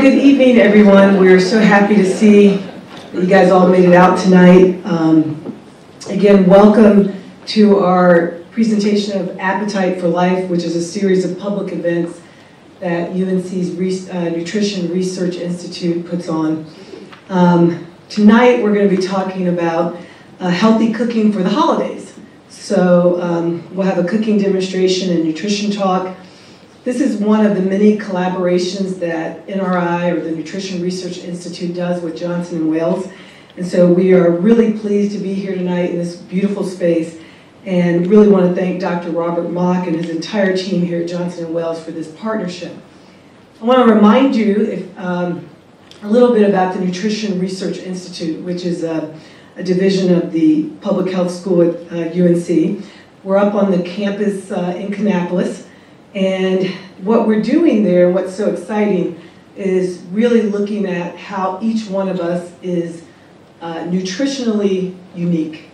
good evening, everyone. We're so happy to see that you guys all made it out tonight. Again, welcome to our presentation of Appetite for Life, which is a series of public events that UNC's Nutrition Research Institute puts on. Tonight, we're going to be talking about healthy cooking for the holidays. So we'll have a cooking demonstration and nutrition talk. This is one of the many collaborations that NRI, or the Nutrition Research Institute, does with Johnson & Wales. And so we are really pleased to be here tonight in this beautiful space, and really want to thank Dr. Robert Mock and his entire team here at Johnson & Wales for this partnership. I want to remind you a little bit about the Nutrition Research Institute, which is a division of the Public Health School at UNC. We're up on the campus in Kannapolis. And what we're doing there, what's so exciting, is really looking at how each one of us is nutritionally unique.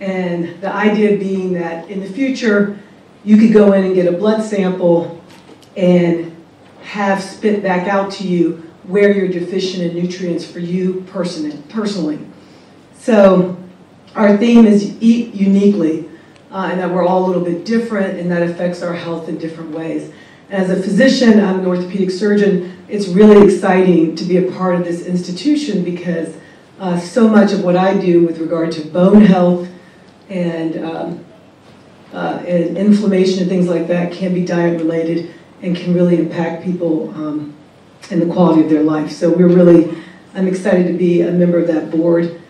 And the idea being that in the future, you could go in and get a blood sample and have spit back out to you where you're deficient in nutrients for you personally. So our theme is Eat Uniquely. And that we're all a little bit different, and that affects our health in different ways. As a physician, I'm an orthopedic surgeon, it's really exciting to be a part of this institution because so much of what I do with regard to bone health and inflammation and things like that can be diet related and can really impact people and the quality of their life. So I'm excited to be a member of that board.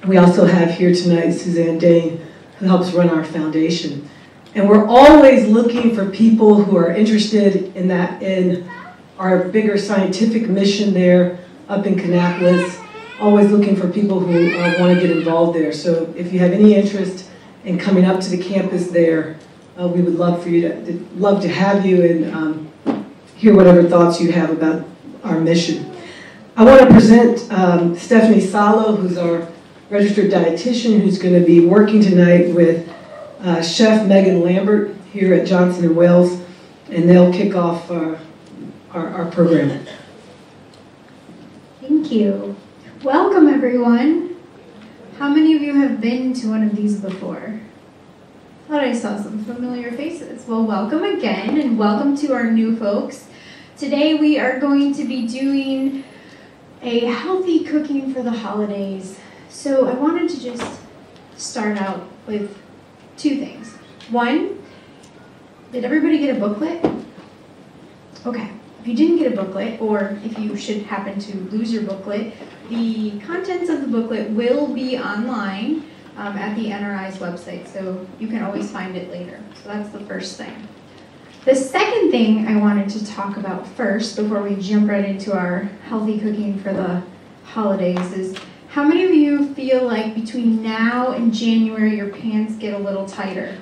We also have here tonight Suzanne Dane, who helps run our foundation. And we're always looking for people who are interested in our bigger scientific mission there up in Kannapolis, always looking for people who want to get involved there. So if you have any interest in coming up to the campus there, we would love to have you and hear whatever thoughts you have about our mission. I want to present Stephanie Saullo, who's our registered dietitian, who's going to be working tonight with Chef Megan Lambert here at Johnson & Wales, and they'll kick off our program. Thank you. Welcome, everyone. How many of you have been to one of these before? Thought I saw some familiar faces. Well, welcome again, and welcome to our new folks. Today we are going to be doing a healthy cooking for the holidays. So I wanted to just start out with two things. One, did everybody get a booklet? Okay, if you didn't get a booklet, or if you should happen to lose your booklet, the contents of the booklet will be online at the NRI's website, so you can always find it later. So that's the first thing. The second thing I wanted to talk about first, before we jump right into our healthy cooking for the holidays, is how many of you feel like between now and January your pants get a little tighter?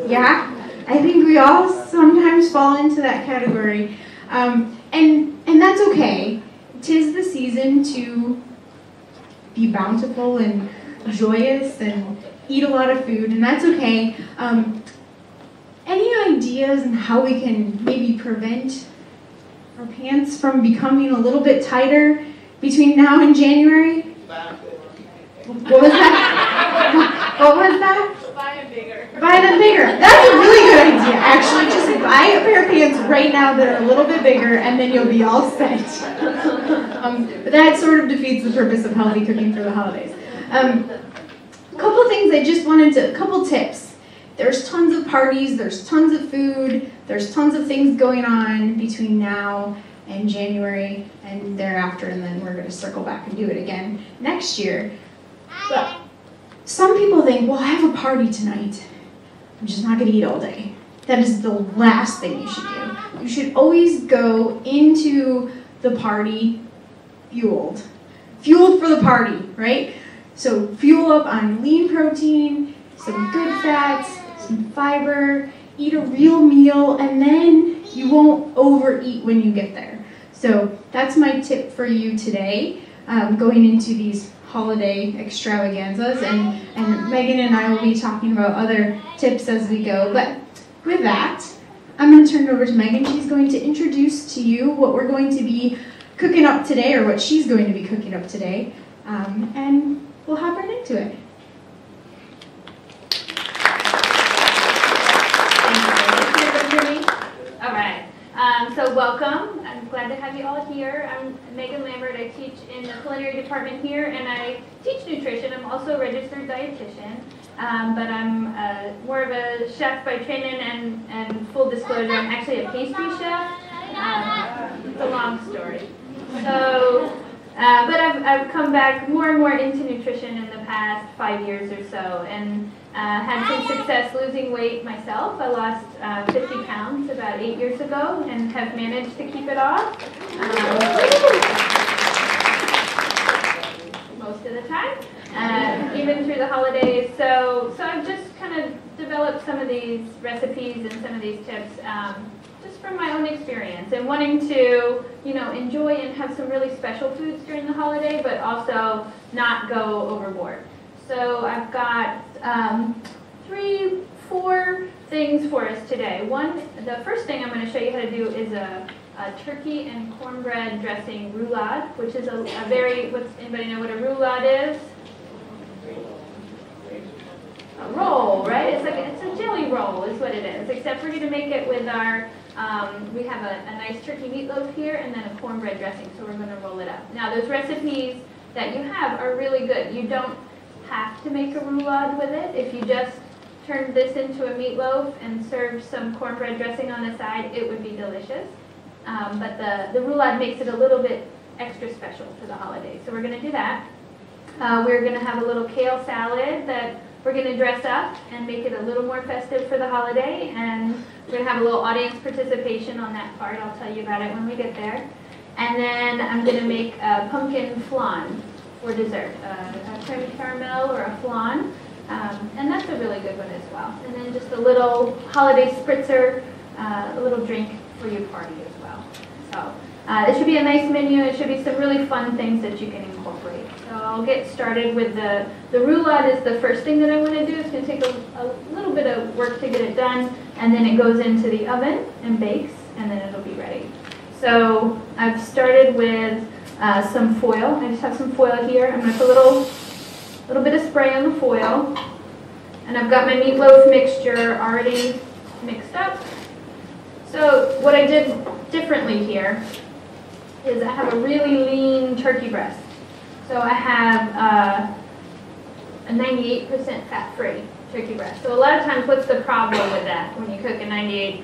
Yeah? I think we all sometimes fall into that category. And that's okay. 'Tis the season to be bountiful and joyous and eat a lot of food, and that's okay. Any ideas on how we can maybe prevent our pants from becoming a little bit tighter between now and January? What was that? What was that? Buy them bigger. Buy them bigger. That's a really good idea, actually. Just buy a pair of pants right now that are a little bit bigger, and then you'll be all set. But that sort of defeats the purpose of healthy cooking for the holidays. A couple tips. There's tons of parties, there's tons of food, there's tons of things going on between now and January and thereafter, and then we're going to circle back and do it again next year. But some people think, well, I have a party tonight. I'm just not going to eat all day. That is the last thing you should do. You should always go into the party fueled for the party, right? So fuel up on lean protein, some good fats, some fiber, eat a real meal, and then you won't overeat when you get there. So that's my tip for you today, going into these holiday extravaganzas, and Megan and I will be talking about other tips as we go. But with that, I'm going to turn it over to Megan. She's going to introduce to you what we're going to be cooking up today, or what she's going to be cooking up today, and we'll hop right into it. All right. So welcome. I'm glad to have you all here. I'm Megan Lambert. I teach in the culinary department here, and I teach nutrition. I'm also a registered dietitian, but I'm more of a chef by training, and full disclosure, I'm actually a pastry chef. It's a long story. So, but I've come back more and more into nutrition in the past 5 years or so, and had some success losing weight myself. I lost 50 pounds about 8 years ago and have managed to keep it off most of the time, even through the holidays. So I've just kind of developed some of these recipes and some of these tips just from my own experience and wanting to, enjoy and have some really special foods during the holiday, but also not go overboard. So I've got 3-4 things for us today. The first thing I'm going to show you how to do is a turkey and cornbread dressing roulade, which is a very, anybody know what a roulade is? A roll, right? It's a jelly roll is what it is, except we're going to make it with our, we have a nice turkey meatloaf here and then a cornbread dressing, so we're going to roll it up. Now those recipes that you have are really good. You don't have to make a roulade with it. If you just turned this into a meatloaf and served some cornbread dressing on the side, it would be delicious. But the roulade makes it a little bit extra special for the holidays. So we're going to do that. We're going to have a little kale salad that we're going to dress up and make it a little more festive for the holiday. And we're going to have a little audience participation on that part. I'll tell you about it when we get there. And then I'm going to make a pumpkin flan for dessert, a creme caramel or a flan, and that's a really good one as well. And then just a little holiday spritzer, a little drink for your party as well. So it should be a nice menu. It should be some really fun things that you can incorporate. So I'll get started with the roulade is the first thing that I want to do. It's going to take a little bit of work to get it done, and then it goes into the oven and bakes, and then it'll be ready. So I've started with some foil. I just have some foil here. I'm going to put a little bit of spray on the foil. And I've got my meatloaf mixture already mixed up. So what I did differently here is I have a really lean turkey breast. So I have a 98% fat-free turkey breast. So a lot of times, what's the problem with that when you cook a 98%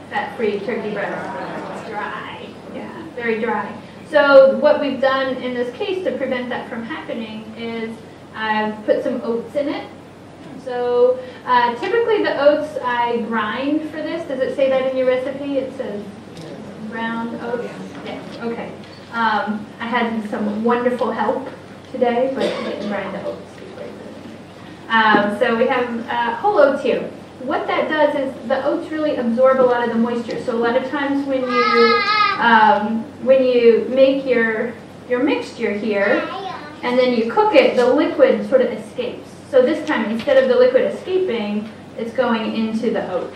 fat-free turkey breast? It's dry. Yeah, very dry. So what we've done in this case to prevent that from happening is I've put some oats in it. So typically the oats I grind for this. Does it say that in your recipe? It says ground oats? Yeah, okay. I had some wonderful help today, but I didn't grind the oats before. So we have whole oats here. What that does is the oats really absorb a lot of the moisture. So a lot of times when you make your mixture here and then you cook it, the liquid sort of escapes. So this time, instead of the liquid escaping, it's going into the oats.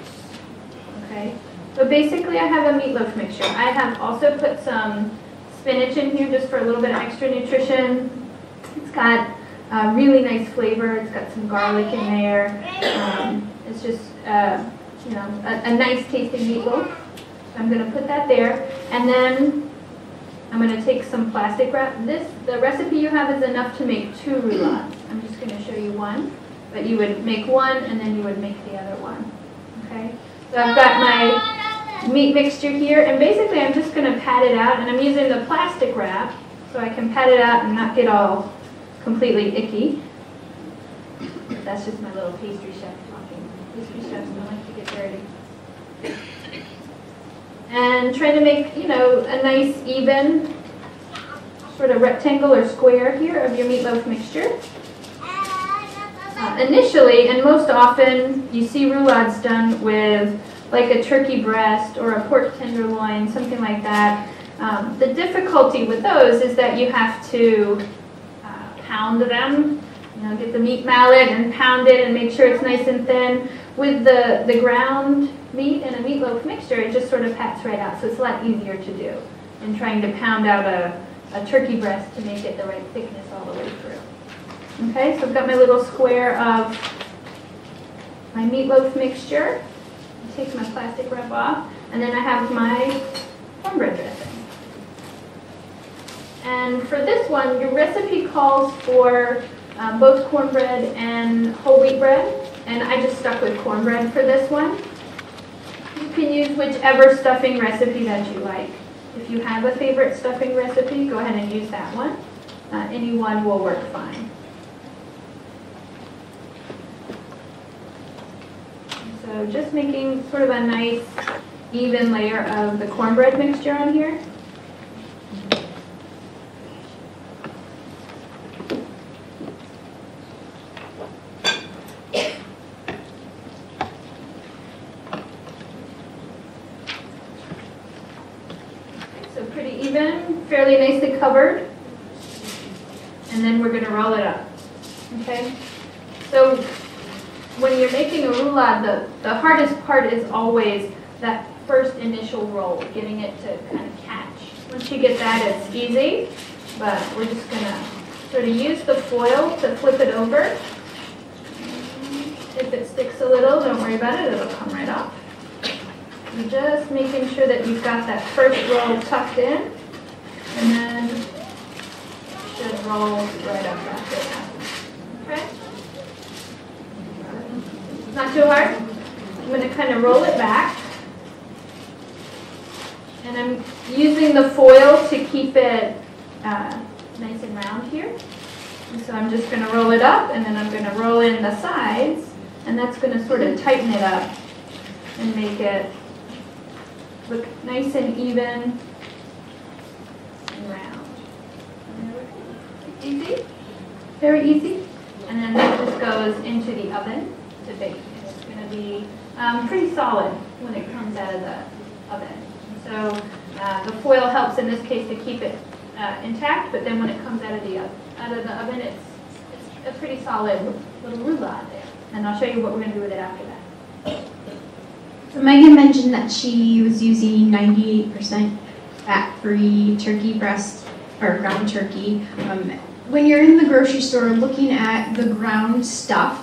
Okay. So basically, I have a meatloaf mixture. I have also put some spinach in here just for a little bit of extra nutrition. It's got a really nice flavor. It's got some garlic in there. It's just, a nice tasting meatloaf. So I'm going to put that there. And then I'm going to take some plastic wrap. The recipe you have is enough to make 2 roulades. I'm just going to show you one. But you would make one and then you would make the other one. Okay? So I've got my meat mixture here. And basically I'm just going to pat it out. And I'm using the plastic wrap so I can pat it out and not get all completely icky. That's just my little pastry chef talking. Pastry chefs don't like to get dirty. And trying to make, a nice even sort of rectangle or square here of your meatloaf mixture. Initially, and most often, you see roulades done with like a turkey breast or a pork tenderloin, something like that. The difficulty with those is that you have to pound them, get the meat mallet and pound it and make sure it's nice and thin. With the ground meat and a meatloaf mixture, it just sort of pats right out. So it's a lot easier to do than trying to pound out a turkey breast to make it the right thickness all the way through. Okay, so I've got my little square of my meatloaf mixture. Take my plastic wrap off, and then I have my cornbread dressing. And for this one, your recipe calls for both cornbread and whole wheat bread, and I just stuck with cornbread for this one. You can use whichever stuffing recipe that you like. If you have a favorite stuffing recipe, go ahead and use that one. Any one will work fine. So just making sort of a nice even layer of the cornbread mixture on here. So pretty even, fairly nicely covered. And then we're going to roll it up. Okay? So when you're making a roulade, the hardest part is always that first initial roll, getting it to kind of catch. Once you get that, it's easy, but we're just going to sort of use the foil to flip it over. If it sticks a little, don't worry about it, it'll come right off. You're just making sure that you've got that first roll tucked in, and then it should roll right up after that. Okay? Not too hard. I'm going to kind of roll it back. And I'm using the foil to keep it nice and round here. And so I'm just going to roll it up, and then I'm going to roll in the sides, and that's going to sort of tighten it up and make it look nice and even and round. Easy? Very easy. And then that just goes into the oven to bake. And it's going to be pretty solid when it comes out of the oven. So the foil helps in this case to keep it intact, but then when it comes out of the oven, it's a pretty solid little roulade there. And I'll show you what we're going to do with it after that. So Megan mentioned that she was using 98% fat-free turkey breast or ground turkey. When you're in the grocery store looking at the ground stuff,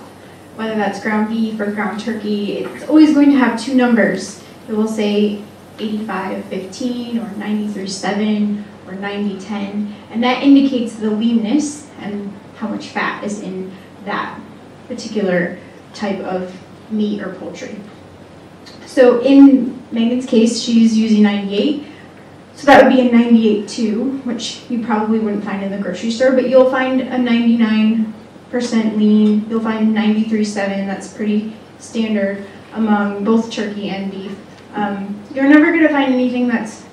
whether that's ground beef or ground turkey, it's always going to have two numbers. It will say 85-15 or 93-7 or 90-10, and that indicates the leanness and how much fat is in that particular type of meat or poultry. So in Megan's case, she's using 98. So that would be a 98.2, which you probably wouldn't find in the grocery store, but you'll find a 99% lean. You'll find 93.7, that's pretty standard among both turkey and beef. You're never going to find anything that's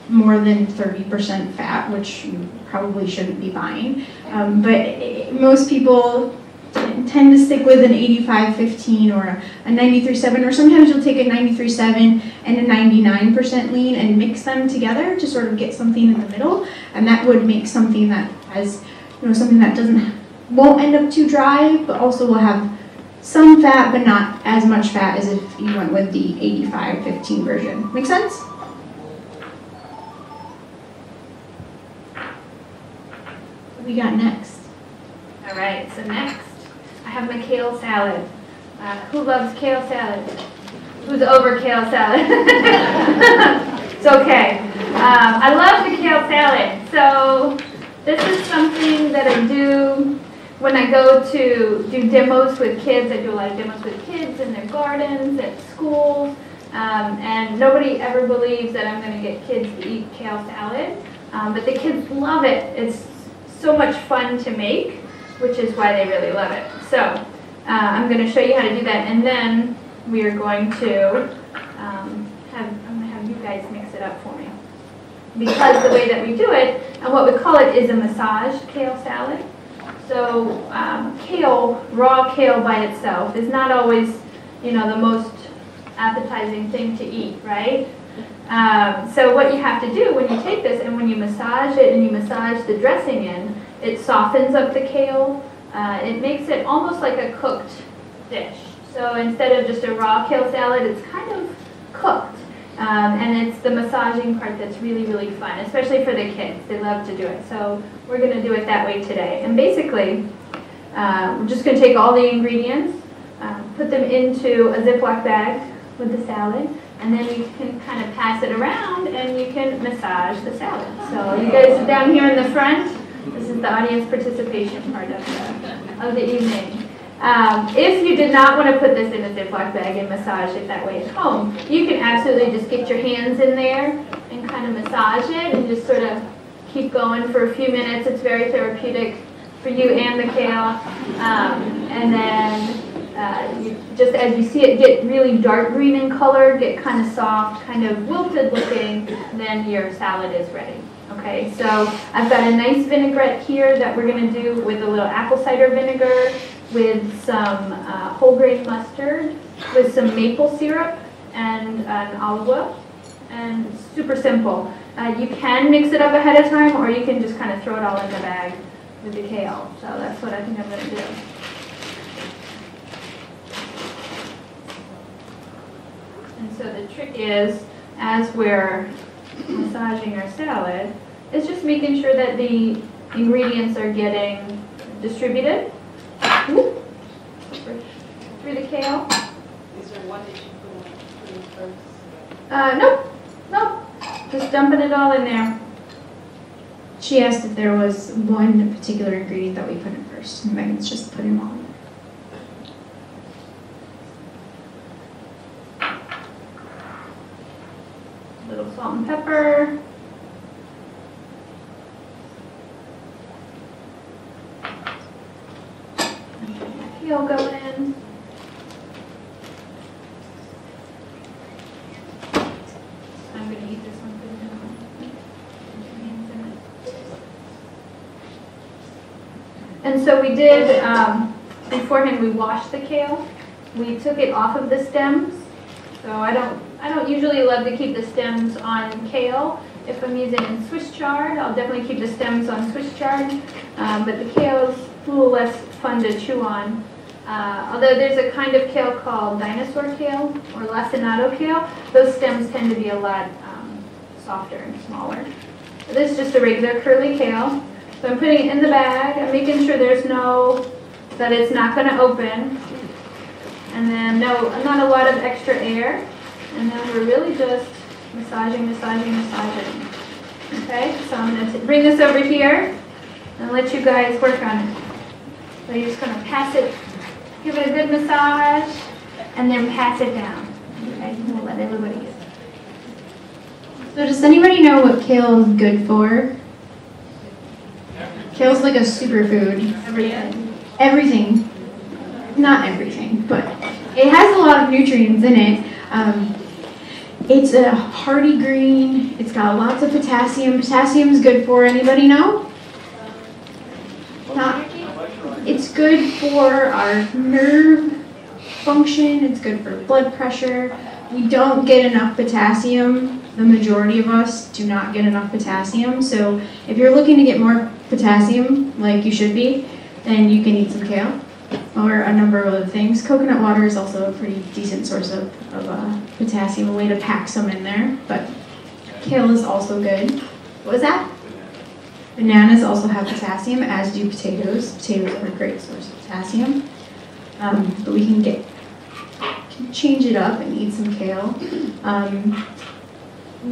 more than 30% fat, which you probably shouldn't be buying. But most people tend to stick with an 85-15 or a 93.7, or sometimes you'll take a 93.7 and a 99% lean and mix them together to sort of get something in the middle, and that would make something that has, something that won't end up too dry, but also will have some fat, but not as much fat as if you went with the 85-15 version. Make sense? What we got next? All right, so next I have my kale salad. Who loves kale salad? Who's over kale salad? It's okay. I love the kale salad. So this is something that I do when I go to do demos with kids. I do a lot of demos with kids in their gardens, at schools, and nobody ever believes that I'm going to get kids to eat kale salad, but the kids love it. It's so much fun to make, which is why they really love it. So I'm going to show you how to do that, and then we are going to have you guys mix it up for me. Because the way that we do it, and what we call it, is a massaged kale salad. So kale, raw kale by itself, is not always, the most appetizing thing to eat, right? So what you have to do when you take this and when you massage it and you massage the dressing in, it softens up the kale. It makes it almost like a cooked dish. So instead of just a raw kale salad, it's kind of cooked. And it's the massaging part that's really, really fun, especially for the kids. They love to do it. So we're going to do it that way today. And basically, we're just going to take all the ingredients, put them into a Ziploc bag with the salad, and then you can kind of pass it around and you can massage the salad. So you guys down here in the front, this is the audience participation part of the evening. If you did not want to put this in a Ziploc bag and massage it that way at home, you can absolutely just get your hands in there and kind of massage it and just sort of keep going for a few minutes. It's very therapeutic for you and the kale. And then you, just as you see it get really dark green in color, get kind of soft, kind of wilted looking, then your salad is ready. Okay, so I've got a nice vinaigrette here that we're going to do with a little apple cider vinegar, with some whole grain mustard, with some maple syrup and an olive oil, and super simple. You can mix it up ahead of time, or you can just kind of throw it all in the bag with the kale. So that's what I think I'm going to do. And so the trick is, as we're massaging our salad, is just making sure that the ingredients are getting distributed through the kale. Is there one that you put in first? Nope. Just dumping it all in there. She asked if there was one particular ingredient that we put in first, and Megan's just putting them all in. A little salt and pepper. Kale going in. I'm going to eat this one for the And so we did, beforehand we washed the kale. We took it off of the stems. So I don't usually love to keep the stems on kale. If I'm using Swiss chard, I'll definitely keep the stems on Swiss chard. But the kale's a little less fun to chew on. Although there's a kind of kale called dinosaur kale or lacinato kale, those stems tend to be a lot softer and smaller. So this is just a regular curly kale. So I'm putting it in the bag. I'm making sure that it's not going to open. And then not a lot of extra air. And then we're really just massaging. Okay, so I'm going to bring this over here and let you guys work on it. So you're just going to pass it, give it a good massage, and then pass it down. Okay, we'll let everybody get it. So does anybody know what kale is good for? Kale's like a superfood. Everything. Not everything, but it has a lot of nutrients in it. It's a hardy green. It's got lots of potassium. Potassium's good for, anybody know? It's good for our nerve function. It's good for blood pressure. We don't get enough potassium. The majority of us do not get enough potassium. So if you're looking to get more potassium, like you should be, then you can eat some kale or a number of other things. Coconut water is also a pretty decent source of potassium, a way to pack some in there. But kale is also good. What was that? Bananas also have potassium, as do potatoes. Potatoes are a great source of potassium. But we can change it up and eat some kale.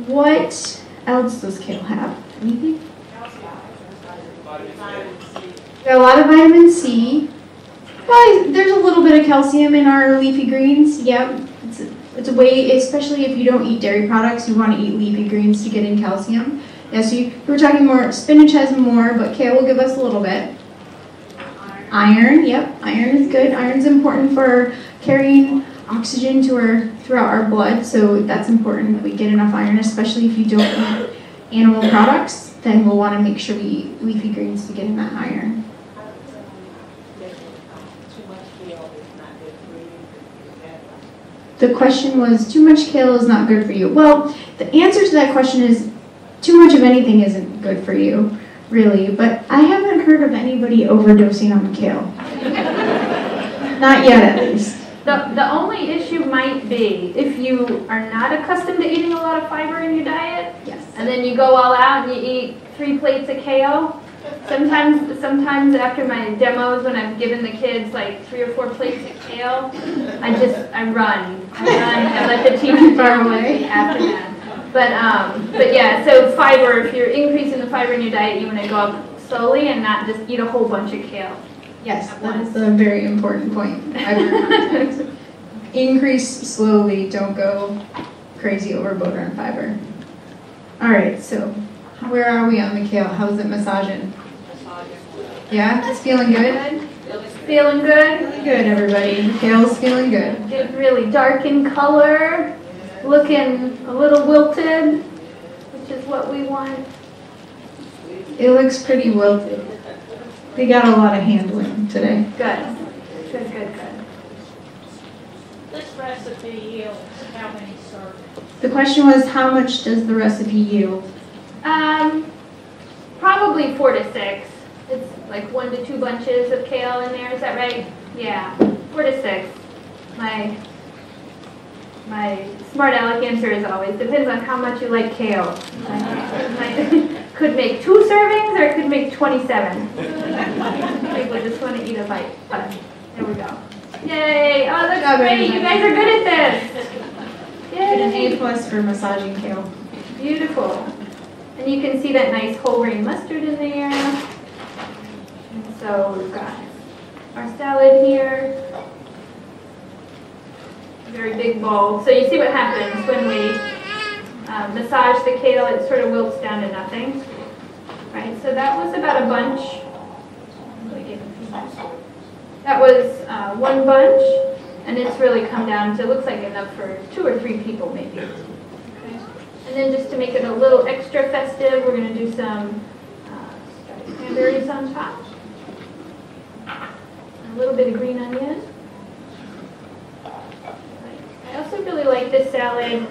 What else does kale have? Anything? Got a lot of vitamin C. Well, there's a little bit of calcium in our leafy greens. Yep, it's a way, especially if you don't eat dairy products, you want to eat leafy greens to get in calcium. Yeah, so we're talking more, spinach has more, but kale will give us a little bit. Iron, yep, iron is good. Iron's important for carrying oxygen throughout our blood, so that's important that we get enough iron, especially if you don't eat animal products, then we'll want to make sure we eat leafy greens to get in that iron. The question was, too much kale is not good for you. Well, the answer to that question is, too much of anything isn't good for you, really, but I haven't heard of anybody overdosing on kale. Not yet, at least. The only issue might be if you are not accustomed to eating a lot of fiber in your diet, Yes. and then you go all out and you eat 3 plates of kale. Sometimes after my demos, when I've given the kids like 3 or 4 plates of kale, I run. I let the teacher far away after that. But yeah, so fiber, if you're increasing the fiber in your diet, you want to go up slowly and not just eat a whole bunch of kale. Yes, that is a very important point. Increase slowly, don't go crazy overboard on fiber. All right, so where are we on the kale? How's it massaging? Yeah, it's feeling good? Feeling good? Feeling good, everybody. Kale's feeling good. Getting really dark in color, looking a little wilted, which is what we want. It looks pretty wilted. They got a lot of handling today. Good. Good. This recipe yields how many servings? The question was, how much does the recipe yield? Probably 4 to 6. It's like 1 to 2 bunches of kale in there. Is that right? Yeah, 4 to 6. My smart aleck answer is always depends on how much you like kale. Could make 2 servings or it could make 27. People just want to eat a bite. But there we go. Yay! Oh, that's great. You guys are good at this. Get an Yay! A+ for massaging kale. Beautiful. And you can see that nice whole grain mustard in there. And so we've got our salad here. Very big bowl. So you see what happens when we massage the kale, it sort of wilts down to nothing. Right, so that was about a bunch. That was 1 bunch, and it's really come down to, looks like enough for 2 or 3 people maybe. Okay. And then just to make it a little extra festive, we're going to do some dried cranberries on top. A little bit of green onion. I also really like this salad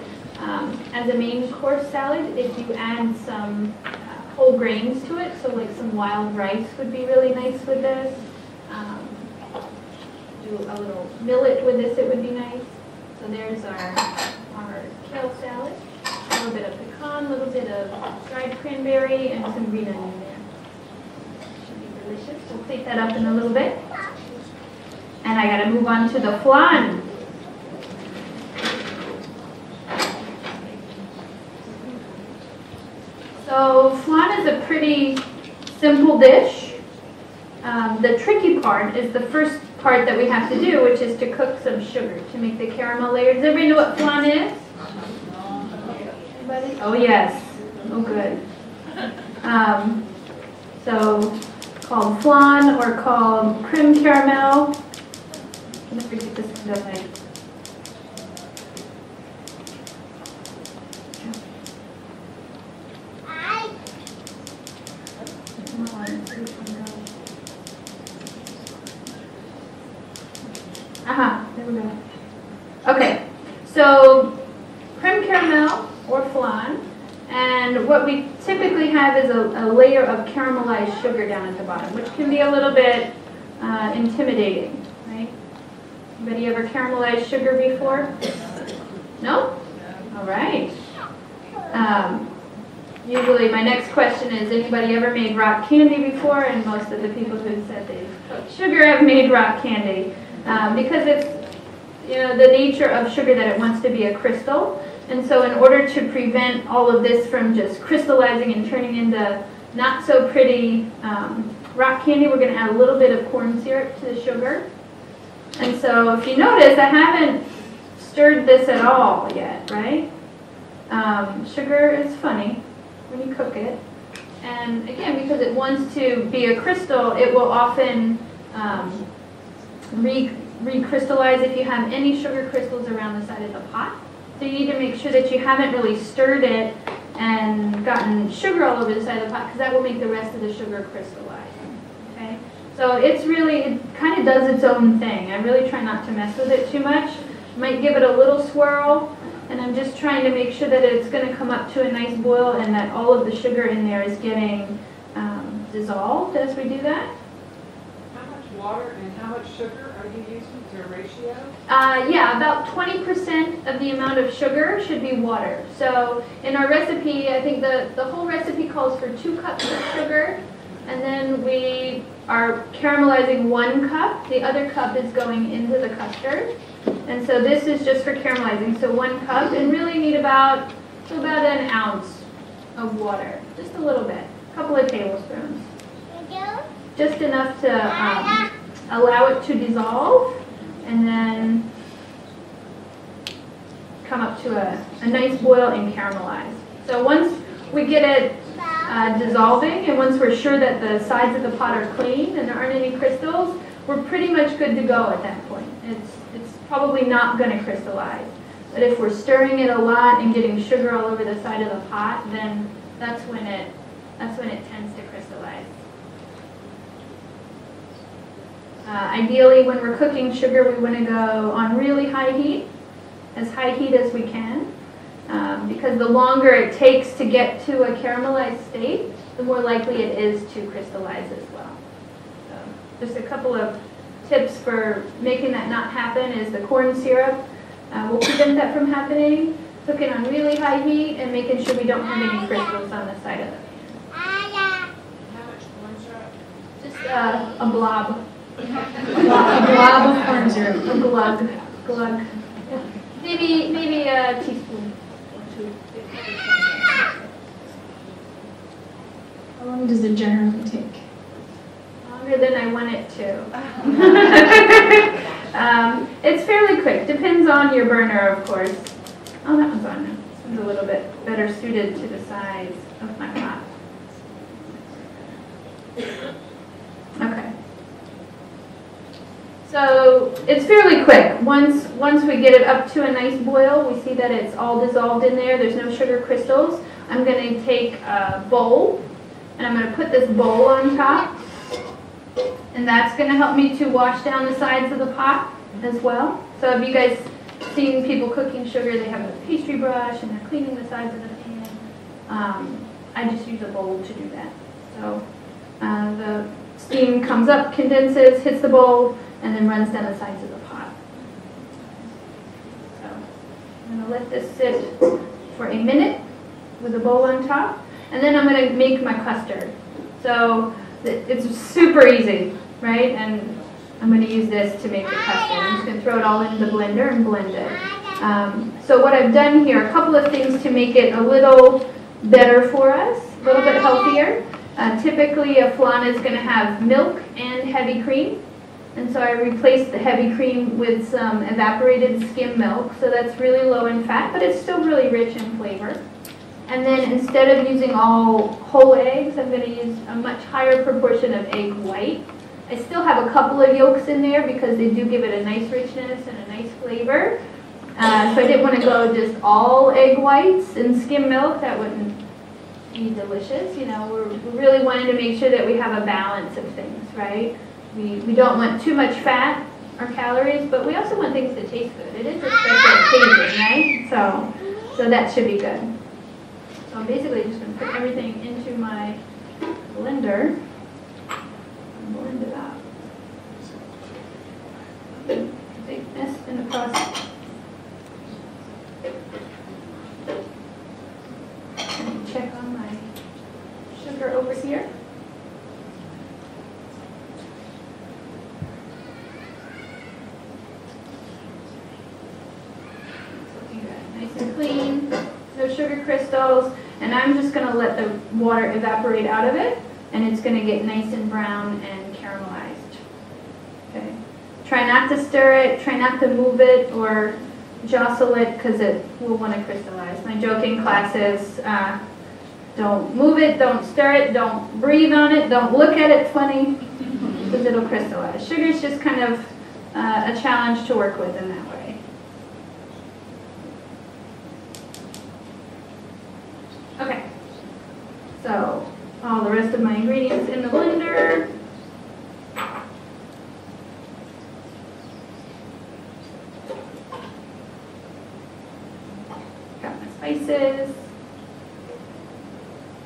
as a main course salad if you add some whole grains to it, so like some wild rice would be really nice with this. Do a little millet with this, it would be nice. So there's our kale salad. A little bit of pecan, a little bit of dried cranberry, and some green onion there. Should be delicious. We'll plate that up in a little bit. And I gotta move on to the flan. So flan is a pretty simple dish. The tricky part is the first part that we have to do, which is to cook some sugar to make the caramel layers. Does everybody know what flan is? Anybody? Oh yes. Oh good. So called flan or called creme caramel. I'm gonna forget this one, don't I? There we go. Okay, so creme caramel or flan, and what we typically have is a layer of caramelized sugar down at the bottom, which can be a little bit intimidating, right? Anybody ever caramelized sugar before? No? All right. Usually my next question is, anybody ever made rock candy before? And most of the people who said they've cooked sugar have made rock candy. Because it's, the nature of sugar that it wants to be a crystal. And so in order to prevent all of this from just crystallizing and turning into not so pretty rock candy, we're going to add a little bit of corn syrup to the sugar. And so if you notice, I haven't stirred this at all yet, right? Sugar is funny when you cook it. And again, because it wants to be a crystal, it will often recrystallize if you have any sugar crystals around the side of the pot. So you need to make sure that you haven't really stirred it and gotten sugar all over the side of the pot, because that will make the rest of the sugar crystallize. Okay? So it's really, it kind of does its own thing. I really try not to mess with it too much. Might give it a little swirl, and I'm just trying to make sure that it's going to come up to a nice boil and that all of the sugar in there is getting dissolved as we do that. How much water, and how much sugar are you using? Is there a ratio? Yeah, about 20% of the amount of sugar should be water. So in our recipe, I think the whole recipe calls for 2 cups of sugar, and then we are caramelizing 1 cup. The other cup is going into the custard. And so this is just for caramelizing. So 1 cup, and really need about an ounce of water, just a little bit, a couple of tablespoons. Just enough to allow it to dissolve, and then come up to a nice boil and caramelize. So once we get it dissolving, and once we're sure that the sides of the pot are clean and there aren't any crystals, we're pretty much good to go at that point. It's probably not going to crystallize. But if we're stirring it a lot and getting sugar all over the side of the pot, then that's when it tends to crystallize. Ideally, when we're cooking sugar, we want to go on really high heat as we can, because the longer it takes to get to a caramelized state, the more likely it is to crystallize as well. So just a couple of tips for making that not happen is the corn syrup will prevent that from happening. Cook it on really high heat and making sure we don't have any crystals on the side of it. How much corn syrup? Just a blob. A blob of corn syrup. A glug. Maybe a teaspoon or 2. How long does it generally take? Longer than I want it to. It's fairly quick. Depends on your burner, of course. Oh, that one's on now. This one's a little bit better suited to the size of my pot. Okay. So it's fairly quick. Once we get it up to a nice boil, we see that it's all dissolved in there. There's no sugar crystals. I'm going to take a bowl, and I'm going to put this bowl on top. And that's going to help me to wash down the sides of the pot as well. So have you guys seen people cooking sugar? They have a pastry brush and they're cleaning the sides of the pan. I just use a bowl to do that. So the steam comes up, condenses, hits the bowl, and then runs down the sides of the pot. So I'm going to let this sit for a minute with the bowl on top. And then I'm going to make my custard. So it's super easy, right? And I'm going to use this to make the custard. I'm just going to throw it all in the blender and blend it. So what I've done here, a couple of things to make it a little better for us, a little bit healthier. Typically a flan is going to have milk and heavy cream. And so I replaced the heavy cream with some evaporated skim milk. So that's really low in fat, but it's still really rich in flavor. And then instead of using all whole eggs, I'm going to use a much higher proportion of egg white. I still have a couple of yolks in there because they do give it a nice richness and a nice flavor. So I didn't want to go just all egg whites and skim milk. That wouldn't be delicious. You know, we're really wanting to make sure that we have a balance of things, right? We don't want too much fat or calories, but we also want things to taste good. It is a special occasion, right? So that should be good. So I'm basically just going to put everything into my blender and blend it up. Big mess in the process. And check on my sugar over here. It's looking good. Nice and clean. No sugar crystals, and I'm just going to let the water evaporate out of it, and it's going to get nice and brown and caramelized. Okay. Try not to stir it, try not to move it or jostle it because it will want to crystallize. My joke in class is don't move it, don't stir it, don't breathe on it, don't look at it funny because it'll crystallize. Sugar is just kind of a challenge to work with in that way. Okay, so all the rest of my ingredients in the blender. Got my spices.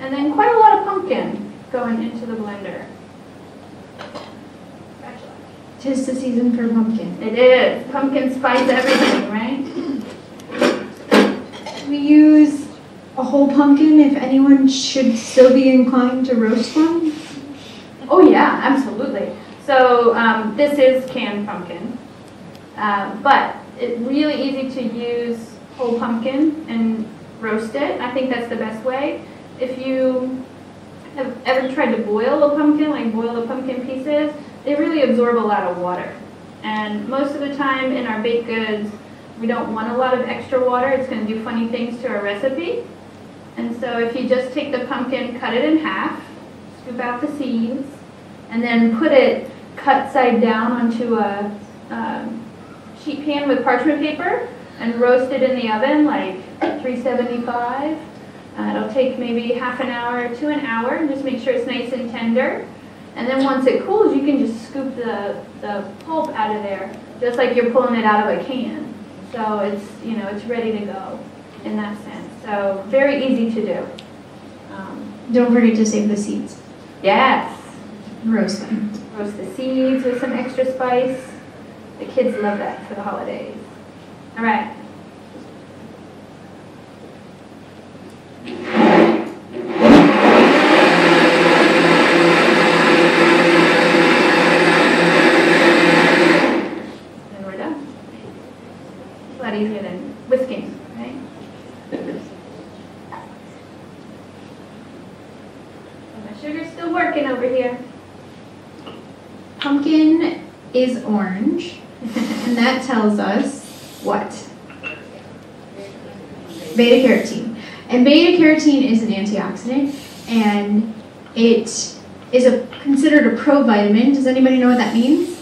And then quite a lot of pumpkin going into the blender. Spatula. 'Tis the season for pumpkin. It is. Pumpkin spice everything, right? We use a whole pumpkin if anyone should still be inclined to roast one. Oh yeah, absolutely. So this is canned pumpkin, but it's really easy to use whole pumpkin and roast it. I think that's the best way. If you have ever tried to boil a pumpkin, like boil the pumpkin pieces, they really absorb a lot of water. And most of the time in our baked goods, we don't want a lot of extra water. It's going to do funny things to our recipe. And so if you just take the pumpkin, cut it in half, scoop out the seeds, and then put it cut side down onto a sheet pan with parchment paper and roast it in the oven like 375. It'll take maybe half an hour to an hour, and just make sure it's nice and tender. And then once it cools, you can just scoop the pulp out of there, just like you're pulling it out of a can. So it's, you know, it's ready to go in that sense. So very easy to do. Don't forget to save the seeds. Yes. Roast them. Roast the seeds with some extra spice. The kids love that for the holidays. All right. And we're done. It's a lot easier than whisking, right? And my sugar's still working over here. Pumpkin is orange, and that tells us what? Beta carotene. And beta carotene is an antioxidant, and it is considered a provitamin. Does anybody know what that means?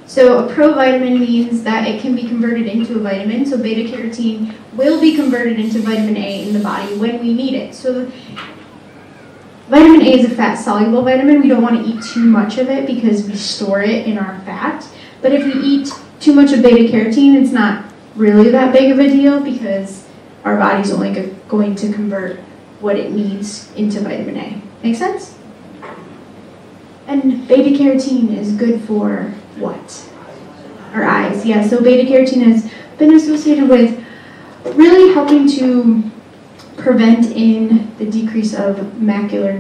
So a provitamin means that it can be converted into a vitamin. So beta carotene will be converted into vitamin A in the body when we need it. So vitamin A is a fat-soluble vitamin. We don't want to eat too much of it because we store it in our fat. But if we eat too much of beta-carotene, it's not really that big of a deal because our body's only going to convert what it needs into vitamin A. Make sense? And beta-carotene is good for what? Our eyes. Yeah, so beta-carotene has been associated with really helping to prevent in the decrease of macular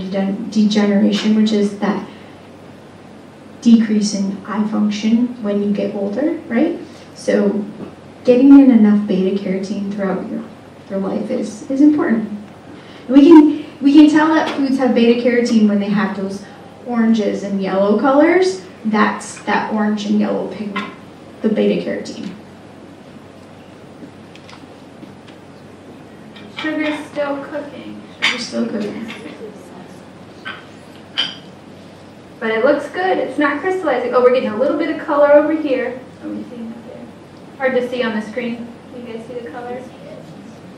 degeneration, which is that decrease in eye function when you get older, right? So getting in enough beta carotene throughout your life is important. We can tell that foods have beta carotene when they have those oranges and yellow colors. That's that orange and yellow pigment, the beta carotene. Sugar's still cooking. Sugar's still cooking. But it looks good. It's not crystallizing. Oh, we're getting a little bit of color over here. Let me see up there. Hard to see on the screen. You guys see the color?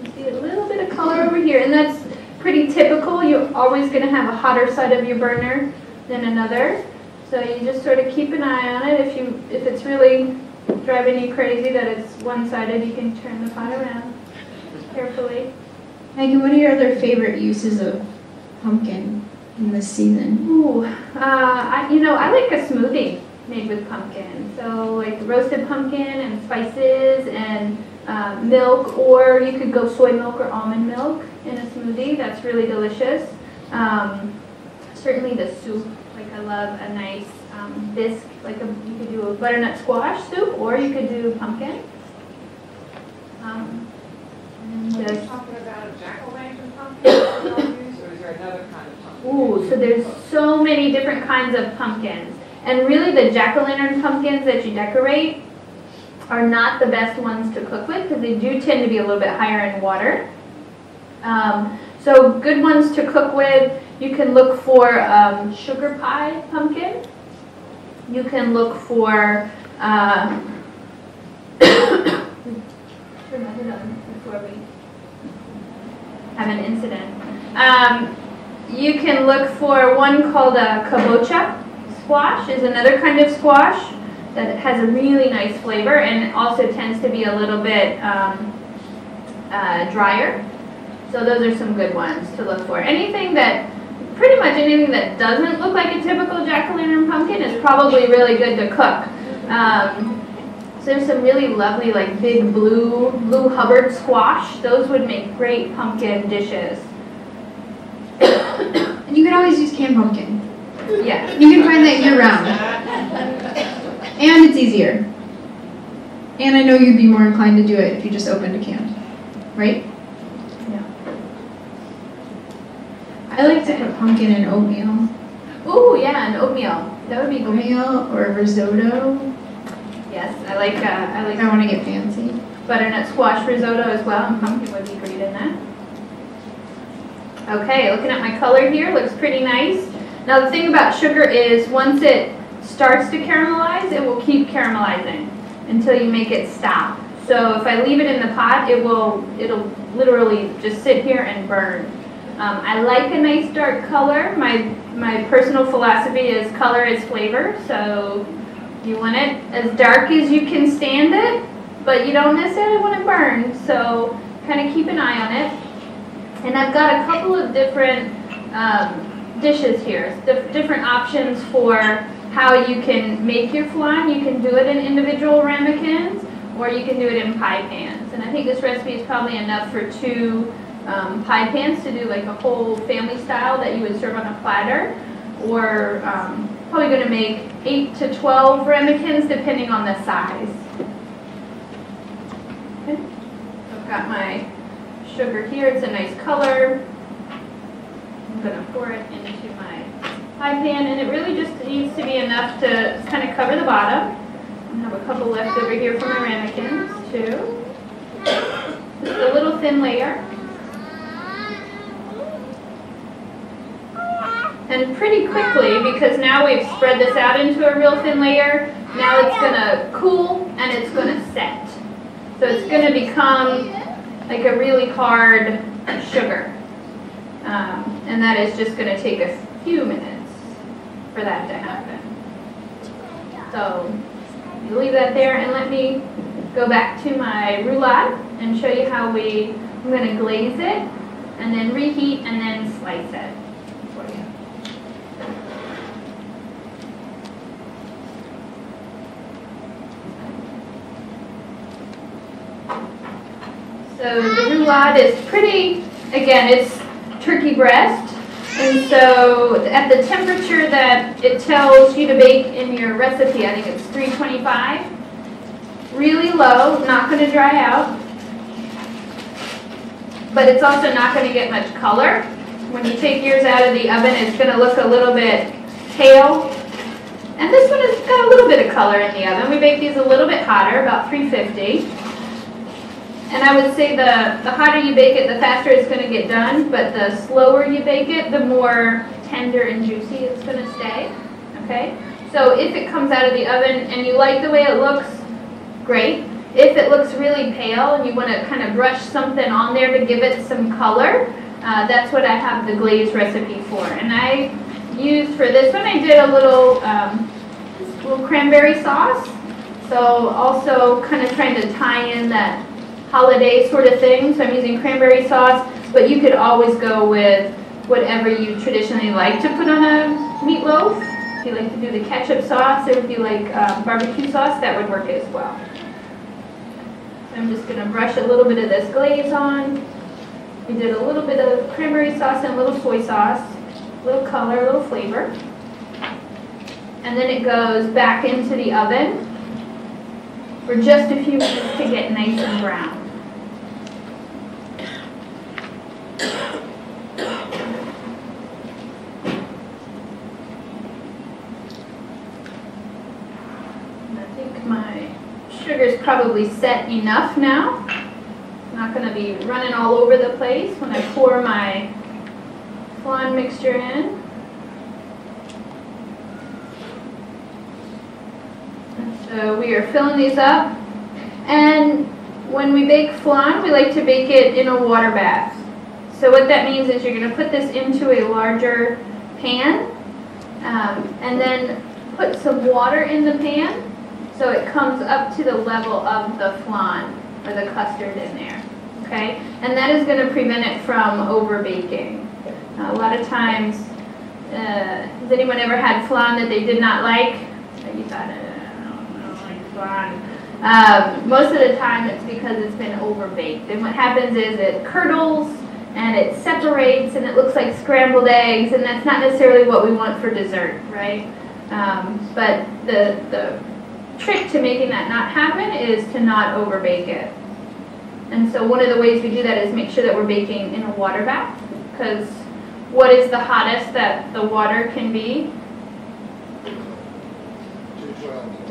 You see a little bit of color over here, and that's pretty typical. You're always going to have a hotter side of your burner than another. So you just sort of keep an eye on it. If it's really driving you crazy that it's one-sided, you can turn the pot around carefully. Megan, what are your other favorite uses of pumpkin in this season? Ooh, I like a smoothie made with pumpkin. So like roasted pumpkin and spices and milk, or you could go soy milk or almond milk in a smoothie. That's really delicious. Certainly the soup, like I love a nice bisque, you could do a butternut squash soup, or you could do pumpkin. Are you talking about a jack-o'-lantern pumpkin that you all use, or is there another kind of pumpkin? Ooh, so there's so many different kinds of pumpkins. And really the jack-o'-lantern pumpkins that you decorate are not the best ones to cook with because they do tend to be a little bit higher in water. So good ones to cook with, you can look for sugar pie pumpkin. You can look for turn my hood on before we have an incident. You can look for one called a kabocha squash, is another kind of squash that has a really nice flavor and also tends to be a little bit drier. So those are some good ones to look for. Anything that pretty much anything that doesn't look like a typical jack-o'-lantern pumpkin is probably really good to cook. So there's some really lovely, like big blue Hubbard squash. Those would make great pumpkin dishes. And you can always use canned pumpkin. Yeah. You can find that year-round. And it's easier. And I know you'd be more inclined to do it if you just opened a can, right? Yeah. I like to put pumpkin in oatmeal. Ooh, yeah, and oatmeal. That would be great. Oatmeal or risotto. Yes, I like If I want to get fancy. butternut squash risotto as well, and pumpkin would be great in that. Okay, looking at my color here, looks pretty nice. Now the thing about sugar is once it starts to caramelize, it will keep caramelizing until you make it stop. So if I leave it in the pot, it'll literally just sit here and burn. I like a nice dark color. My personal philosophy is color is flavor, so you want it as dark as you can stand it, but you don't necessarily want it burned, so kind of keep an eye on it. And I've got a couple of different dishes here, different options for how you can make your flan. You can do it in individual ramekins, or you can do it in pie pans. And I think this recipe is probably enough for 2 pie pans to do like a whole family style that you would serve on a platter, or probably going to make 8 to 12 ramekins depending on the size. Okay. I've got my sugar here. It's a nice color. I'm going to pour it into my pie pan, and it really just needs to be enough to kind of cover the bottom. I have a couple left over here for my ramekins too. Just a little thin layer. And pretty quickly, because now we've spread this out into a real thin layer, now it's going to cool and it's going to set. So it's going to become like a really hard sugar. And that is just going to take a few minutes for that to happen. So you leave that there, and let me go back to my roulade and show you how I'm going to glaze it and then reheat and then slice it for you. So the roulade is pretty, again, it's turkey breast, and so at the temperature that it tells you to bake in your recipe, I think it's 325, really low, not going to dry out, but it's also not going to get much color. When you take yours out of the oven, it's going to look a little bit pale, and this one has got a little bit of color in the oven. We bake these a little bit hotter, about 350. And I would say the hotter you bake it, the faster it's going to get done, but the slower you bake it, the more tender and juicy it's going to stay, okay? So if it comes out of the oven and you like the way it looks, great. If it looks really pale and you want to kind of brush something on there to give it some color, that's what I have the glaze recipe for. And I used, for this one, I did a little cranberry sauce, so also kind of trying to tie in that holiday sort of thing. So I'm using cranberry sauce, but you could always go with whatever you traditionally like to put on a meatloaf. If you like to do the ketchup sauce, or if you like barbecue sauce, that would work as well. So I'm just going to brush a little bit of this glaze on. We did a little bit of cranberry sauce and a little soy sauce, a little color, a little flavor. And then it goes back into the oven for just a few minutes to get nice and brown. And I think my sugar's probably set enough now. It's not going to be running all over the place when I pour my flan mixture in. So we are filling these up, and when we bake flan, we like to bake it in a water bath. So what that means is you're going to put this into a larger pan, and then put some water in the pan so it comes up to the level of the flan, or the custard in there, okay? And that is going to prevent it from over baking. A lot of times Has anyone ever had flan that they did not like? That you thought, I don't like flan. Most of the time it's because it's been overbaked. And what happens is it curdles and it separates and it looks like scrambled eggs, and that's not necessarily what we want for dessert, right? But the trick to making that not happen is to not overbake it. And so one of the ways we do that is make sure that we're baking in a water bath, because what is the hottest that the water can be?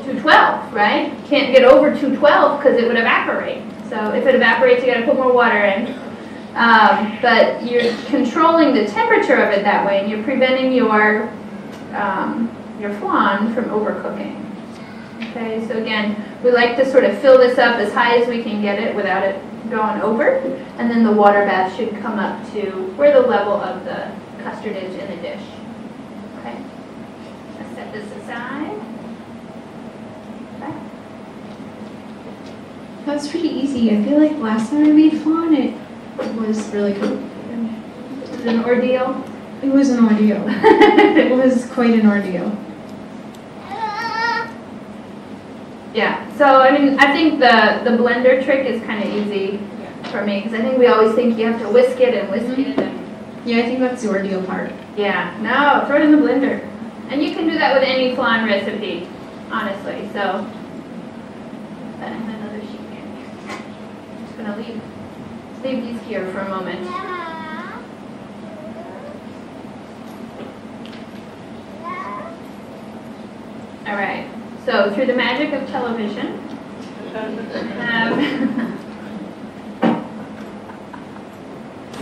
212, right? Can't get over 212 because it would evaporate. So if it evaporates, you got to put more water in. But you're controlling the temperature of it that way, and you're preventing your flan from overcooking. Okay, so again, we like to sort of fill this up as high as we can get it without it going over, and then the water bath should come up to where the level of the custard is in the dish. Okay, let's set this aside. Okay. That's pretty easy. I feel like last time I made flan, it was really complicated. This is an ordeal. It was an ordeal. It was quite an ordeal. Yeah, so I mean, I think the blender trick is kind of easy for me, because I think we always think you have to whisk it and whisk it. And Yeah, I think that's the ordeal part. yeah, no, throw it in the blender. And you can do that with any flan recipe, honestly, so. But I have another sheet here. I'm just going to leave these here for a moment. All right. So through the magic of television,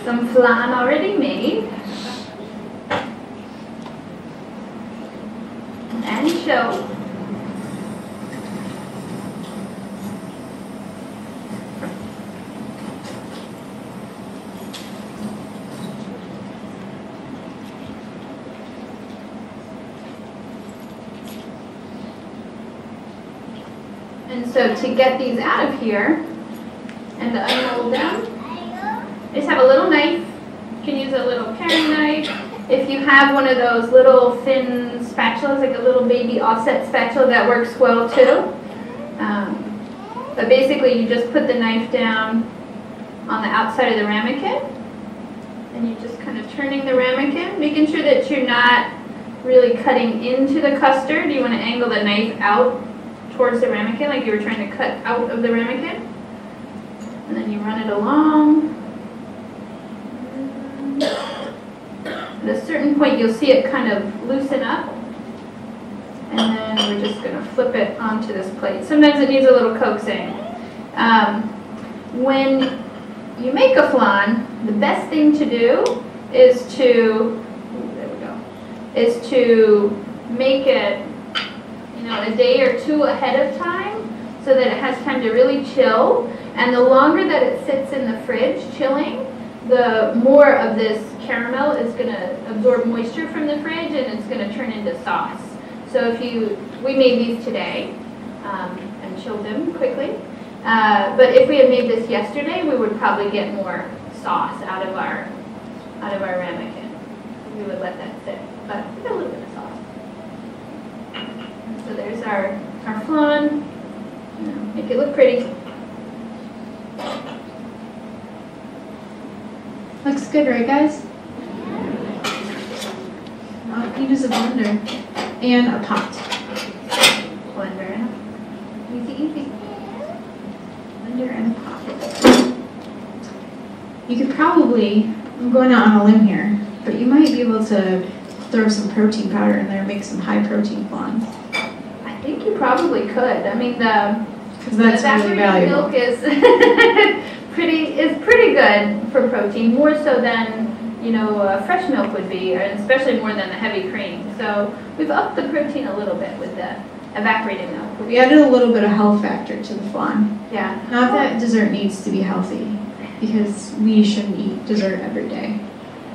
some flan already made, and show. And so to get these out of here and to unmold them, just have a little knife. You can use a little paring knife. If you have one of those little thin spatulas, like a little baby offset spatula, that works well too. But basically you just put the knife down on the outside of the ramekin, and you're just kind of turning the ramekin, making sure that you're not really cutting into the custard. You want to angle the knife out towards the ramekin, like you were trying to cut out of the ramekin. And then you run it along. At a certain point, you'll see it kind of loosen up. And then we're just going to flip it onto this plate. Sometimes it needs a little coaxing. When you make a flan, the best thing to do is to, is to make it a day or two ahead of time, so that it has time to really chill. And the longer that it sits in the fridge chilling, the more of this caramel is going to absorb moisture from the fridge, and it's going to turn into sauce. So we made these today and chilled them quickly. But if we had made this yesterday, we would probably get more sauce out of our ramekin. We would let that sit, but we got a little bit of sauce. So there's our flan. Make it look pretty. Looks good, right, guys? All you need is a blender and a pot. Blender. Easy. Blender and a pot. You could probably, I'm going out on a limb here, but you might be able to throw some protein powder in there and make some high protein flan. I think you probably could. I mean, because that's really valuable. Milk is pretty good for protein, more so than fresh milk would be, and especially more than the heavy cream. So we've upped the protein a little bit with the evaporated milk. We added a little bit of health factor to the flan. Yeah. Not that dessert needs to be healthy, because we shouldn't eat dessert every day.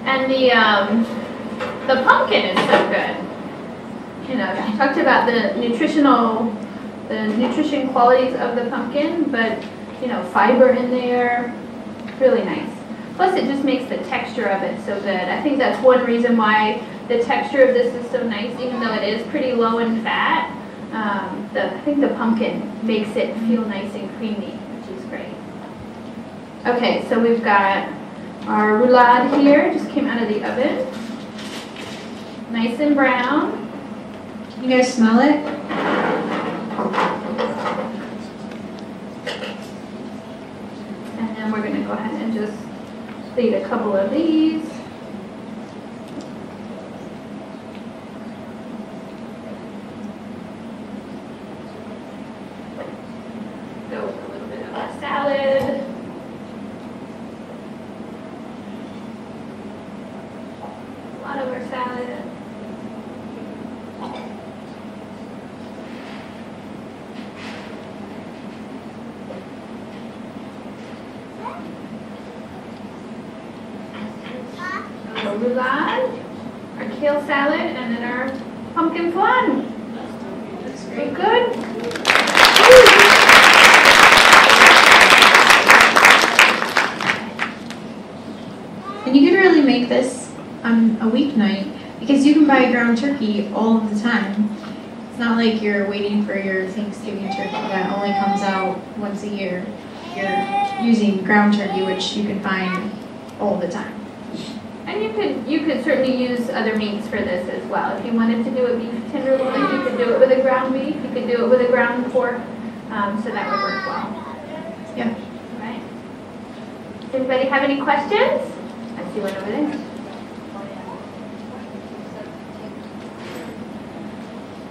And the pumpkin is so good. She talked about the nutrition qualities of the pumpkin, but fiber in there, really nice. Plus it just makes the texture of it so good. I think that's one reason why the texture of this is so nice, even though it is pretty low in fat. I think the pumpkin makes it feel nice and creamy, which is great. Okay, so we've got our roulade here, just came out of the oven. Nice and brown. You guys smell it? And then we're gonna go ahead and just plate a couple of these. Go with a little bit of our salad. A lot of our salad. Our roulade, our kale salad, and then our pumpkin flan. That's very good. And you can really make this on a weeknight because you can buy ground turkey all of the time. It's not like you're waiting for your Thanksgiving turkey that only comes out once a year. You're using ground turkey, which you can find all the time. And you could certainly use other meats for this as well. If you wanted to do a beef tenderloin, you could do it with a ground beef. You could do it with a ground pork. So that would work well. Yeah. Right. Does anybody have any questions? I see one over there.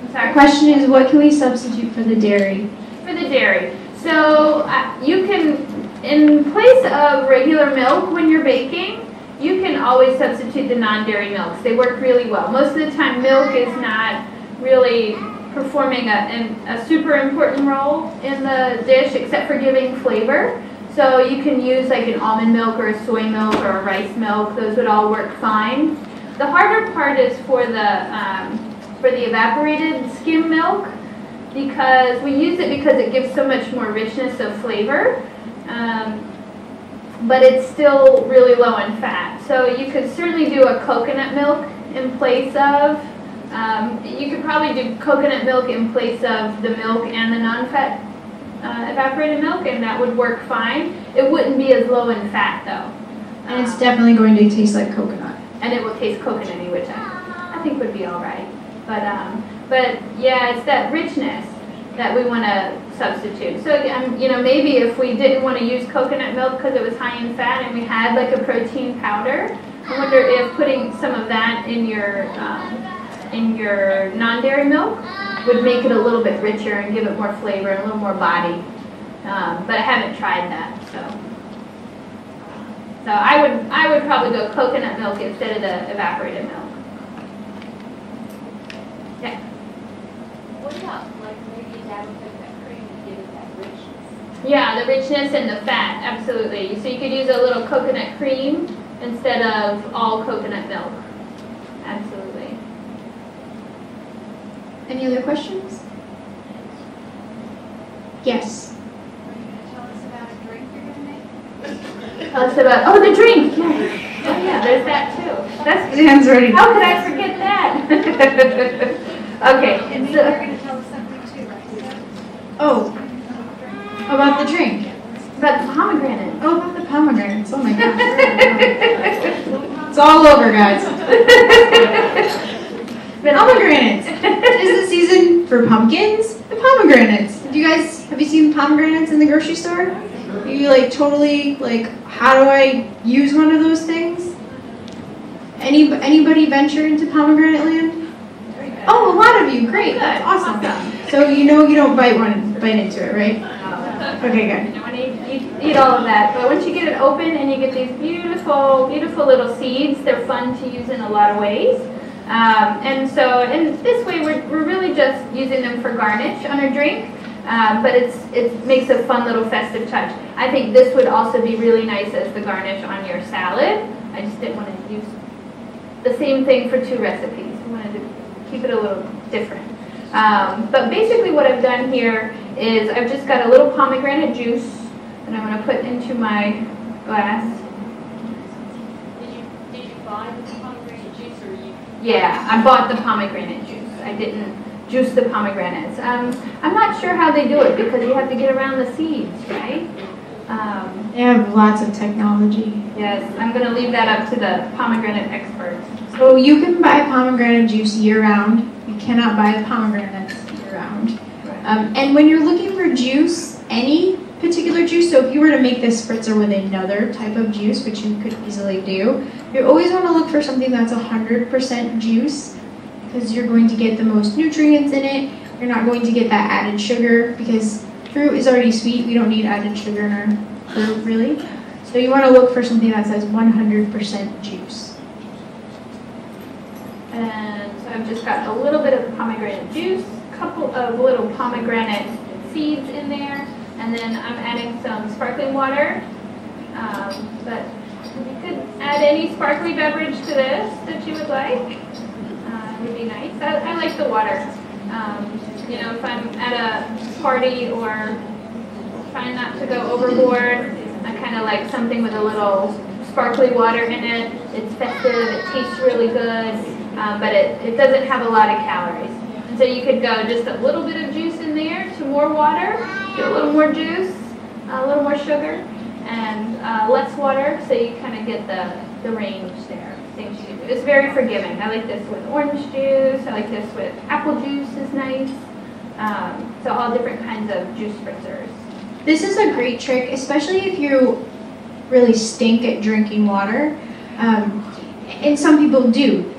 I'm sorry. The question is, what can we substitute for the dairy? For the dairy. So you can, in place of regular milk when you're baking, you can always substitute the non-dairy milks. They work really well. Most of the time milk is not really performing a super important role in the dish except for giving flavor. So you can use like an almond milk or a soy milk or a rice milk. Those would all work fine. The harder part is for the evaporated skim milk, because we use it because it gives so much more richness of flavor. But it's still really low in fat. So you could certainly do a coconut milk in place of, you could probably do coconut milk in place of the milk and the non-fat evaporated milk, and that would work fine. It wouldn't be as low in fat though. And it's definitely going to taste like coconut. And it will taste coconutty, which I think would be all right. But yeah, it's that richness that we want to substitute. So maybe if we didn't want to use coconut milk because it was high in fat and we had like a protein powder, I wonder if putting some of that in your non-dairy milk would make it a little bit richer and give it more flavor and a little more body. But I haven't tried that, so I would probably go coconut milk instead of the evaporated milk. Yeah. What about, like, maybe dab a bit of that cream to give it that richness? Yeah, the richness and the fat, absolutely. So you could use a little coconut cream instead of all coconut milk. Absolutely. Any other questions? Yes. Are you going to tell us about a drink you're going to make? Tell us about, the drink. Yeah. Oh yeah, there's that too. That's, Dan's ready. how could I forget that? Okay. And maybe So, you're going to tell us something too, right? Oh, about the drink. about the pomegranate. Oh, about the pomegranates. Oh my gosh. It's all over, guys. Pomegranates. Is the season for pumpkins and pomegranates. Have you seen pomegranates in the grocery store? Are you like totally like, how do I use one of those things? Anybody venture into pomegranate land? Oh, a lot of you. Great. That's awesome. So you don't bite into it, right? Okay, good. You want to eat all of that, but once you get it open and you get these beautiful, beautiful little seeds, they're fun to use in a lot of ways. And so in this way, we're really just using them for garnish on our drink, but it makes a fun little festive touch. I think this would also be really nice as the garnish on your salad. I just didn't want to use the same thing for two recipes. I wanted to keep it a little different. But basically what I've done here is I've just got a little pomegranate juice that I'm going to put into my glass. Did you buy the pomegranate juice, or you Yeah, I bought the pomegranate juice. I didn't juice the pomegranates. I'm not sure how they do it because you have to get around the seeds, right? They have lots of technology. Yes, I'm going to leave that up to the pomegranate experts. So you can buy pomegranate juice year-round. You cannot buy the pomegranates year-round. And when you're looking for juice, any particular juice, so if you were to make this spritzer with another type of juice, which you could easily do, you always want to look for something that's 100% juice because you're going to get the most nutrients in it. You're not going to get that added sugar because fruit is already sweet. We don't need added sugar in our fruit, really. So you want to look for something that says 100% juice. And so I've just got a little bit of pomegranate juice, a couple of little pomegranate seeds in there, and then I'm adding some sparkling water. But you could add any sparkly beverage to this that you would like. It would be nice. I like the water. You know, if I'm at a party or trying not to go overboard, I kind of like something with a little sparkly water in it. It's festive, it tastes really good, but it doesn't have a lot of calories. And so you could go just a little bit of juice in there to more water, get a little more juice, a little more sugar, and less water, so you kind of get the range there. Things you can do. It's very forgiving. I like this with orange juice. I like this with apple juice is nice. So all different kinds of juice spritzers. This is a great trick, especially if you really stink at drinking water. And some people do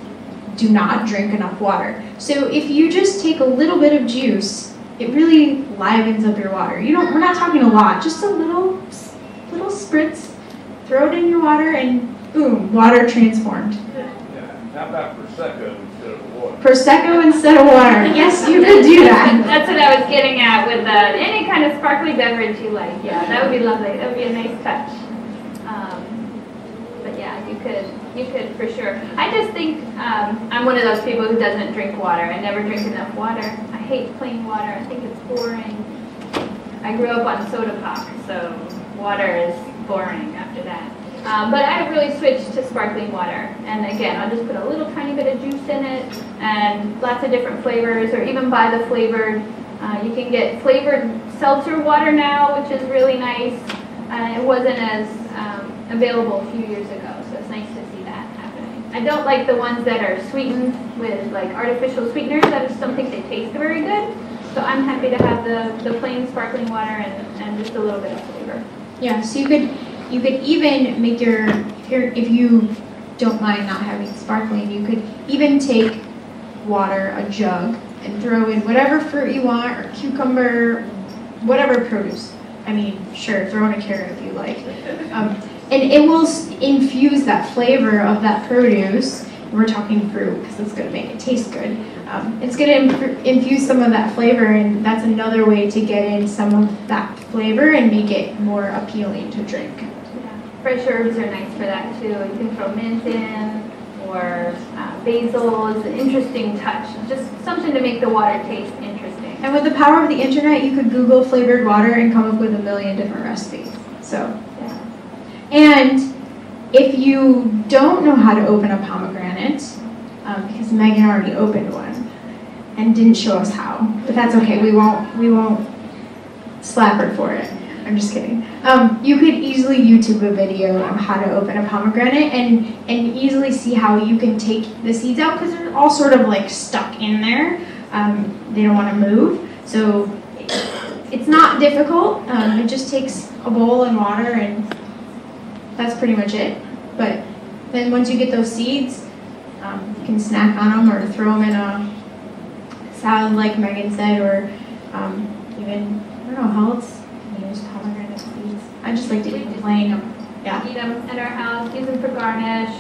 not drink enough water. So if you just take a little bit of juice, it really livens up your water. We're not talking a lot, just a little spritz. Throw it in your water and boom, water transformed. Yeah, how about Prosecco instead of water? Prosecco instead of water. Yes, you could do that. That's what I was getting at with any kind of sparkly beverage you like. Yeah, that would be lovely. That would be a nice touch. But yeah, you could for sure. I just think I'm one of those people who doesn't drink water. I never drink enough water. I hate plain water. I think it's boring. I grew up on soda pop, so water is boring after that. But I really switched to sparkling water. And again, I'll just put a little tiny bit of juice in it and lots of different flavors, or even buy the flavored. You can get flavored seltzer water now, which is really nice. It wasn't as available a few years ago, so it's nice to see that happening. I don't like the ones that are sweetened with like artificial sweeteners. I just don't think they taste very good. So I'm happy to have the plain sparkling water and just a little bit of flavor. Yeah, so you could even make if you don't mind not having sparkling, you could even take water, a jug, and throw in whatever fruit you want, or cucumber, whatever produce. I mean, sure, throw in a carrot if you like. And it will infuse that flavor of that produce. We're talking fruit because it's going to make it taste good. It's going to infuse some of that flavor, and that's another way to get in some of that flavor and make it more appealing to drink. Yeah. Fresh herbs are nice for that too. You can throw mint in, or basil is an interesting touch. Just something to make the water taste interesting. And with the power of the internet, you could Google flavored water and come up with 1 million different recipes. So, yeah. And if you don't know how to open a pomegranate, because Megan already opened one and didn't show us how, but that's okay. We won't slap her for it. I'm just kidding. You could easily YouTube a video on how to open a pomegranate and easily see how you can take the seeds out, because they're all sort of like stuck in there. They don't want to move. So it's not difficult. It just takes a bowl and water, and that's pretty much it. But then once you get those seeds, you can snack on them or throw them in a salad like Megan said, or even, I don't know, how else can you use pomegranate seeds? I just like to eat them plain. Yeah. Eat them at our house, use them for garnish,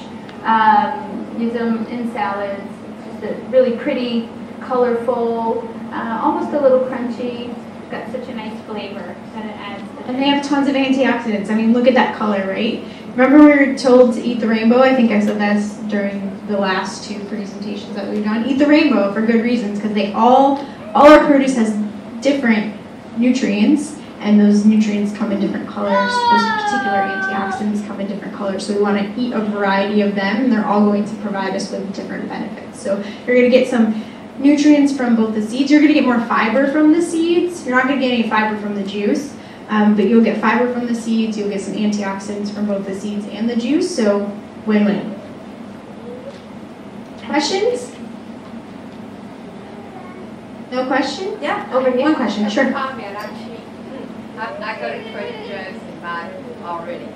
use them in salads. It's just a really pretty, colorful, almost a little crunchy. It's got such a nice flavor that it adds. And they have tons of antioxidants. I mean, look at that color, right? Remember we were told to eat the rainbow? I think I said that during the last 2 presentations that we've done. Eat the rainbow for good reasons, because all our produce has different nutrients, and those nutrients come in different colors. Those particular antioxidants come in different colors. So we want to eat a variety of them, and they're all going to provide us with different benefits. So you're going to get some nutrients from both the seeds. You're going to get more fiber from the seeds. You're not going to get any fiber from the juice, but you'll get fiber from the seeds. You'll get some antioxidants from both the seeds and the juice. So win-win. Questions? No question? Yeah. Over here. One question, As a sure. comment, I'm cheap. I go to Trader Joe's and buy it already.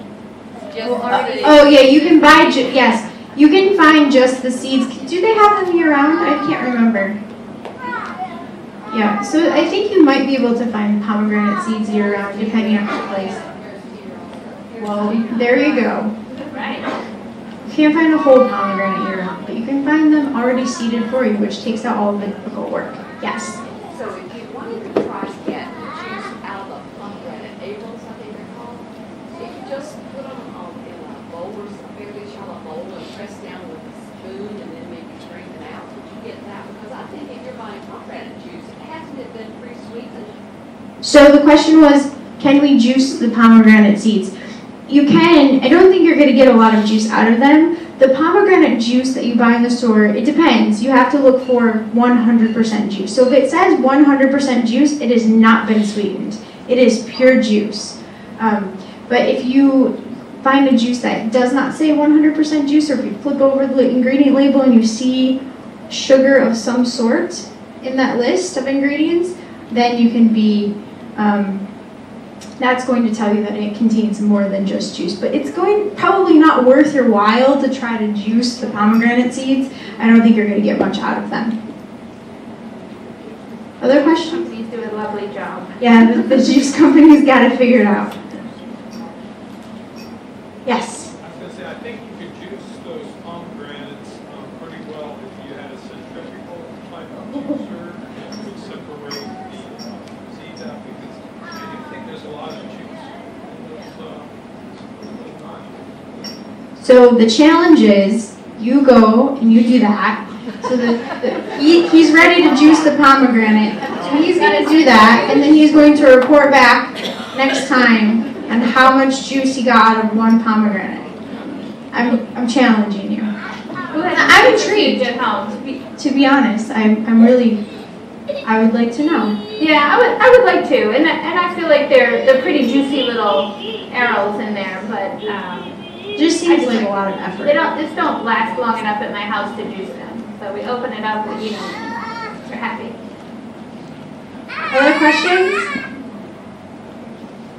Just Oh yeah, you can buy, yes, you can find just the seeds. Do they have them year round? I can't remember. Yeah, so I think you might be able to find pomegranate seeds year round depending on your place. Well, there you go. Right. You can't find a whole pomegranate year round, but you can find them already seeded for you, which takes out all of the difficult work. Yes? So if you wanted to try to get the juice out of the pomegranate, Aprils, I think they're called, if you just put them in a bowl or a fairly shallow bowl and press down with a spoon and then maybe strain it out, would you get that? Because I think if you're buying pomegranate juice, hasn't it been pre-sweetened? So the question was, can we juice the pomegranate seeds? You can. I don't think you're going to get a lot of juice out of them. The pomegranate juice that you buy in the store, it depends. You have to look for 100% juice. So if it says 100% juice, it has not been sweetened. It is pure juice. But if you find a juice that does not say 100% juice, or if you flip over the ingredient label and you see sugar of some sort in that list of ingredients, then you can be, that's going to tell you that it contains more than just juice. But it's probably not worth your while to try to juice the pomegranate seeds. I don't think you're going to get much out of them. Other questions? Companies do a lovely job. Yeah, the juice company's got to figure it out. Yes? I was going to say, I think you could juice those pomegranates pretty well if you had a centrifugal type of juicer and would separate the seeds out, because I do think there's a lot of juice in those pomegranates. So the challenge is, you go and you do that. So he's ready to juice the pomegranate. So he's going to do that, and then he's going to report back next time on how much juice he got out of one pomegranate. I'm challenging you. I'm intrigued. At home. To be honest, I would like to know. Yeah, I would like to, and I feel like they're pretty juicy little arrows in there, but Just seems like a lot of effort. They don't last long enough at my house to juice them. So we open it up and we're happy. Other questions?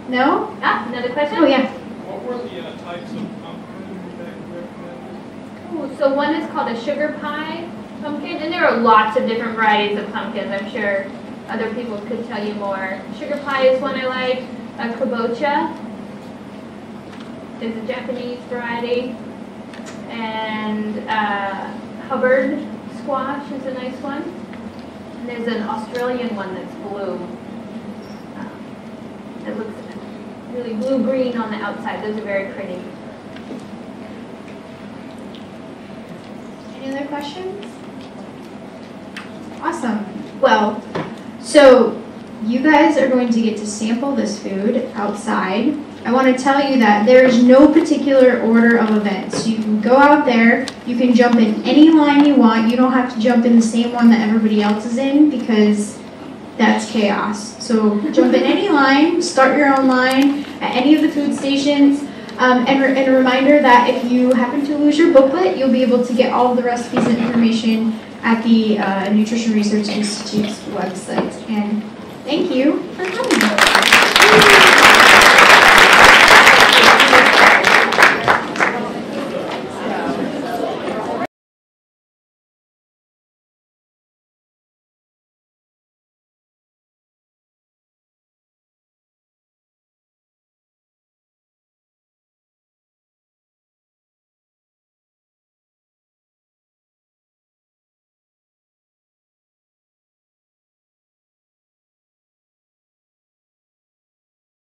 No? Ah, another question? Oh yeah. What were the types of pumpkin that you recommended? Ooh, so one is called a sugar pie pumpkin, and there are lots of different varieties of pumpkins. I'm sure other people could tell you more. Sugar pie is one I like. A kabocha is a Japanese variety, and Hubbard squash is a nice one. And there's an Australian one that's blue. It looks really blue-green on the outside. Those are very pretty. Any other questions? Awesome. Well, so you guys are going to get to sample this food outside. I want to tell you that there is no particular order of events. You can go out there, you can jump in any line you want. You don't have to jump in the same one that everybody else is in, because that's chaos. So jump in any line, start your own line at any of the food stations. And a reminder that if you happen to lose your booklet, you'll be able to get all of the recipes and information at the Nutrition Research Institute's website. And thank you for coming.